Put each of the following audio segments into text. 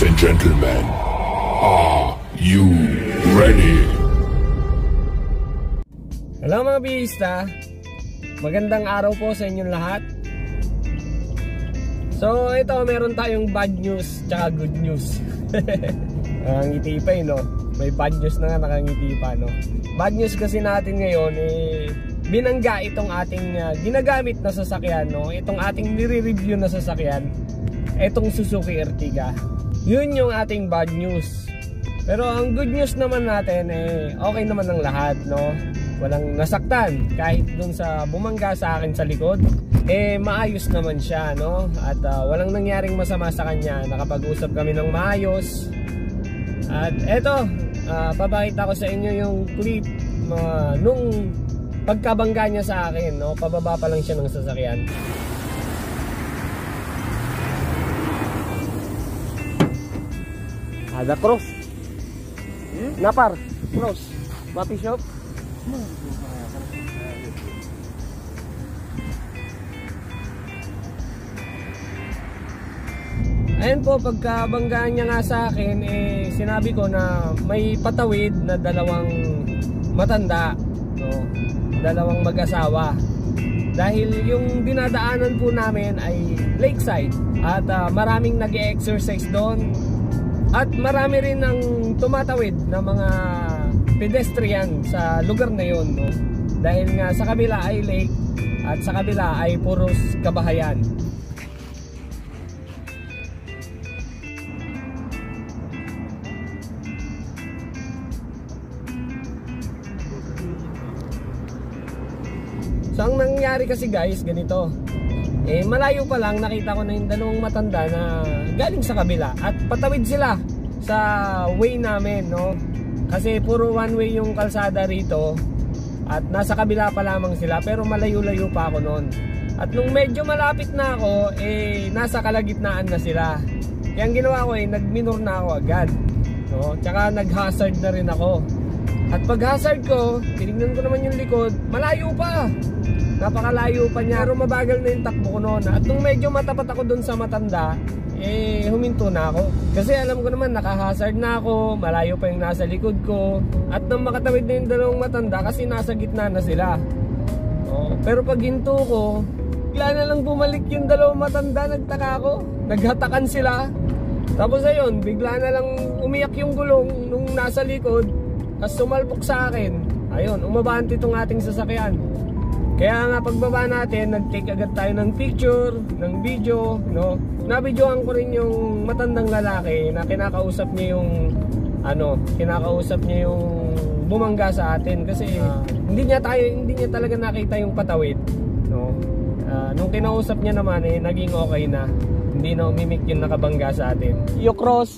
Ladies and gentlemen, are you ready? Hello mga bihista, magandang araw po sa inyong lahat. So ito, meron tayong bad news tsaka good news. Nakangiti pa no? May bad news na nga, nakangiti pa no? Bad news kasi natin ngayon binangga itong ating ginagamit na sasakyan no? Itong ating nire-review na sasakyan, itong Suzuki Ertiga. Yun yung ating bad news. Pero ang good news naman natin okay naman ang lahat no? Walang nasaktan kahit dun sa bumangga sa akin sa likod, maayos naman siya no? At walang nangyaring masama sa kanya. Nakapag-usap kami ng maayos. At eto, papakita ko sa inyo yung clip nung pagkabangga niya sa akin no? Pababa pa lang siya ng sasakyan. Ada cross. Napar, cross. Bapi shop. Ayun po, pagkabanggaan niya nga sa akin, sinabi ko na may patawid na dalawang matanda, no? Dalawang mag-asawa. Dahil yung dinadaanan po namin ay lakeside at maraming nag-e-exercise doon. At marami rin ang tumatawid na mga pedestrian sa lugar na yon no? Dahil nga sa kabila ay lake at sa kabila ay puros kabahayan. So ang nangyari kasi guys, ganito. Malayo pa lang nakita ko na yung dalawang matanda na galing sa kabila at patawid sila sa way namin no? Kasi puro one way yung kalsada rito at nasa kabila pa lamang sila, pero malayo-layo pa ako noon. At nung medyo malapit na ako, nasa kalagitnaan na sila. Kaya ang ginawa ko nag-minor na ako agad no? Tsaka nag-hazard na rin ako. At pag-hazard ko, tinignan ko naman yung likod, malayo pa. Napakalayo pa niya, pero mabagal na yung takbo ko noon. At nung medyo matapat ako dun sa matanda, huminto na ako. Kasi alam ko naman, naka-hazard na ako, malayo pa yung nasa likod ko. At nang makatawid na yung dalawang matanda, kasi nasa gitna na sila. Pero pag hinto ko, bigla na lang bumalik yung dalawang matanda, nagtaka ako. Naghatakan sila. Tapos ayun, bigla na lang umiyak yung gulong nung nasa likod, tapos sumalpok sa akin. Ayun, umabante itong ating sasakyan. Kaya nga pagbaba natin, nag-take agad tayo ng picture, ng video, no? Nabidyohan ko rin yung matandang lalaki na kinakausap niya yung bumangga sa atin kasi hindi niya talaga nakita yung patawid, no? Nung kinausap niya naman naging okay na. Hindi na umimik yung nakabangga sa atin. Yo cross.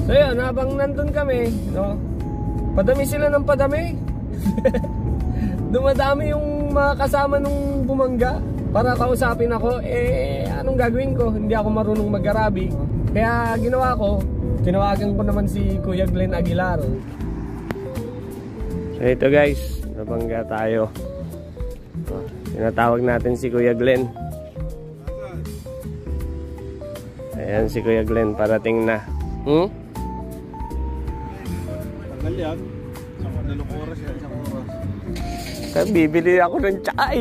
So yun, habang nandun kami, no, padami sila ng padami. Dumadami yung mga kasama nung bumangga para kausapin ako. Anong gagawin ko? Hindi ako marunong mag-Arabic. Kaya ginawa ko, tinawagan ko naman si Kuya Glenn Aguilar. So ito guys, nabangga tayo. Tinatawag natin si Kuya Glenn. Ayan si Kuya Glenn, parating na. Bibili ako ng tsaka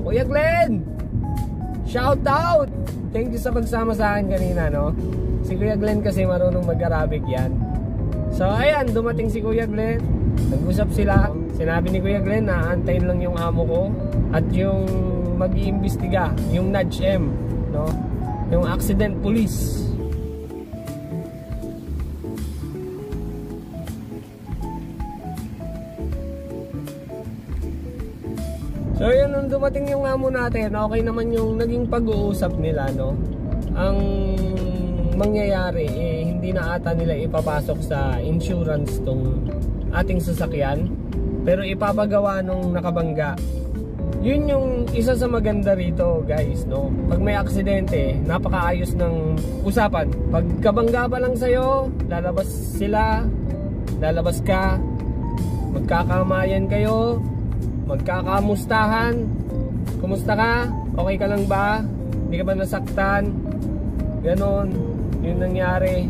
Kuya Glenn, shout out! Thank you sa pagsama sa akin kanina no? Si Kuya Glenn kasi marunong mag-Arabic yan. So ayan, dumating si Kuya Glenn, nag-usap sila. Sinabi ni Kuya Glenn na antayin lang yung amo ko at yung mag-iimbestiga, yung NADM no? Yung accident police. So yun, nung dumating yung amo natin, okay naman yung naging pag-uusap nila no. Ang mangyayari hindi na ata nila ipapasok sa insurance tong ating sasakyan, pero ipapagawa nung nakabangga. Yun yung isa sa maganda rito guys no. Pag may aksidente, napakaayos ng usapan. Pag kabangga pa lang sa'yo, lalabas sila, lalabas ka, magkakamayan kayo, magkakamustahan. Kumusta ka? Okay ka lang ba? Hindi ka ba nasaktan? Ganon, yun nangyari.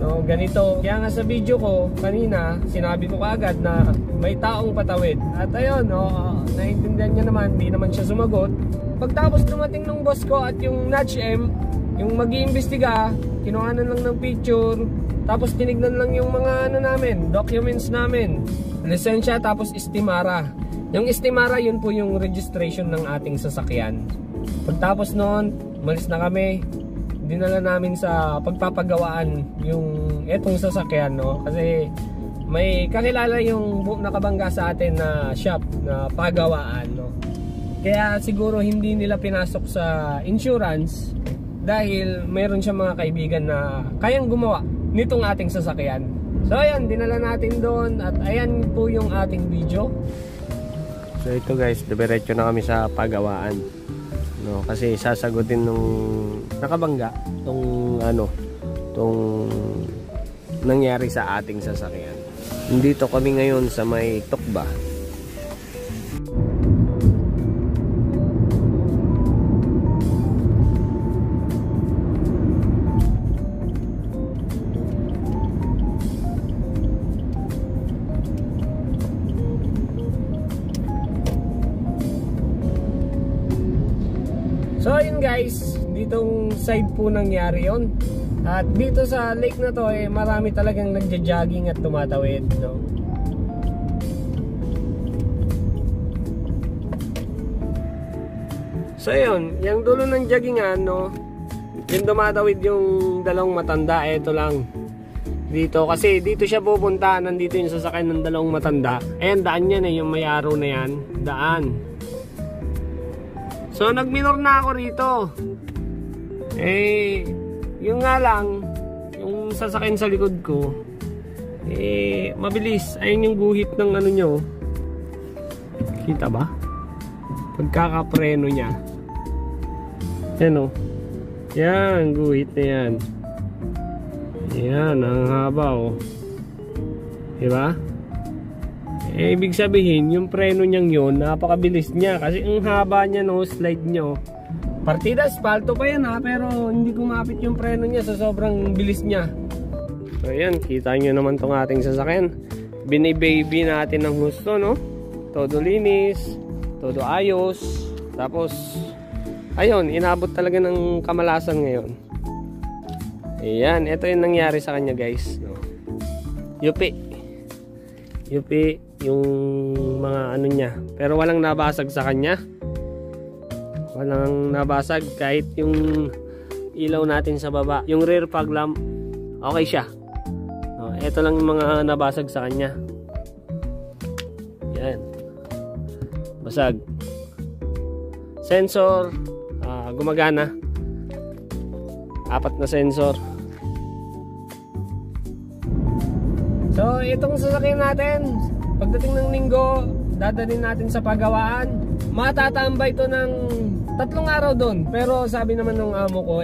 No, ganito. Kaya nga sa video ko kanina, sinabi ko kaagad na may taong patawid. At ayun, naiintindihan niya naman, hindi naman siya sumagot. Pagtapos dumating ng boss ko at yung Notch M, yung mag-iimbestiga, kinuhanan lang ng picture, tapos tinignan lang yung mga namin, documents namin, lisensya, tapos istimara. Yung istimara, yun po yung registration ng ating sasakyan. Pagtapos noon, umalis na kami. Dinala namin sa pagpapagawaan yung etong sasakyan, no? Kasi may kakilala yung nakabangga sa atin na shop na pagawaan, no? Kaya siguro hindi nila pinasok sa insurance dahil mayroon siya mga kaibigan na kayang gumawa nitong ating sasakyan. So ayan, dinala natin doon at ayan po yung ating video. So ito guys, diretso na kami sa pagawaan. No, kasi sasagutin nung nakabangga tong nangyari sa ating sasakyan. Dito kami ngayon sa may Tukba. So ayun guys, ditong side po nangyari yon. At dito sa lake na to marami talagang nagja-jogging at tumatawid, no? So ayun, yung dulo ng joggingan, no, yung tumatawid yung dalawang matanda, eto lang. Dito kasi dito siya pupunta, nandito yung sasakyan ng dalawang matanda. Ayan, daan yan yung may araw na yan, daan. So nagminor na ako rito. Yung nga lang, yung sasakyan sa likod ko, mabilis. Ayun yung guhit ng ano nyo. Kita ba? Pagkakapreno niya. Yan o. Yan, guhit na yan. Yan, ang haba o. Diba? Ibig sabihin, yung preno niyang yun, napakabilis niya. Kasi ang haba niya, no, slide nyo. Partida, asfalto pa yan ha, pero hindi kumapit yung preno niya sa sobrang bilis niya. So ayan, kita nyo naman tong ating sasakyan. Binibaby natin ng gusto, no? Todo linis, todo ayos. Tapos, ayun, inabot talaga ng kamalasan ngayon. Ayan, ito yung nangyari sa kanya guys, no? Yupi yung mga ano niya, pero walang nabasag sa kanya. Walang nabasag kahit yung ilaw natin sa baba, yung rear fog lamp, okay siya. Ito lang yung mga nabasag sa kanya. Yan, basag. Sensor gumagana, 4 na sensor. So itong sasakyan natin, pagdating ng linggo, dadalhin natin sa pagawaan. Matatambay to ng 3 araw doon. Pero sabi naman ng amo ko,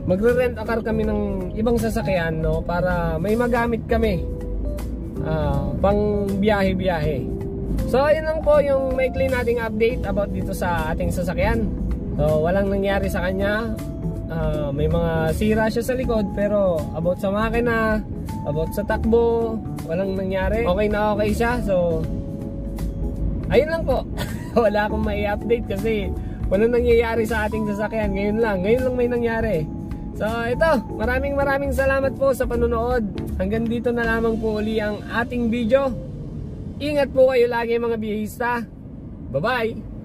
magre-rent a car kami ng ibang sasakyan, no, para may magamit kami pang biyahe-biyahe. So ayun lang po yung maikli nating update about dito sa ating sasakyan. So walang nangyari sa kanya. May mga sira siya sa likod, pero about sa makina, about sa takbo, walang nangyari. Okay na okay siya. So ayun lang po. Wala akong mai-update kasi walang nangyayari sa ating sasakyan. Ngayon lang may nangyari. So ito, maraming salamat po sa panonood. Hanggang dito na lamang po uli ang ating video. Ingat po kayo lagi mga biyahista. Bye bye.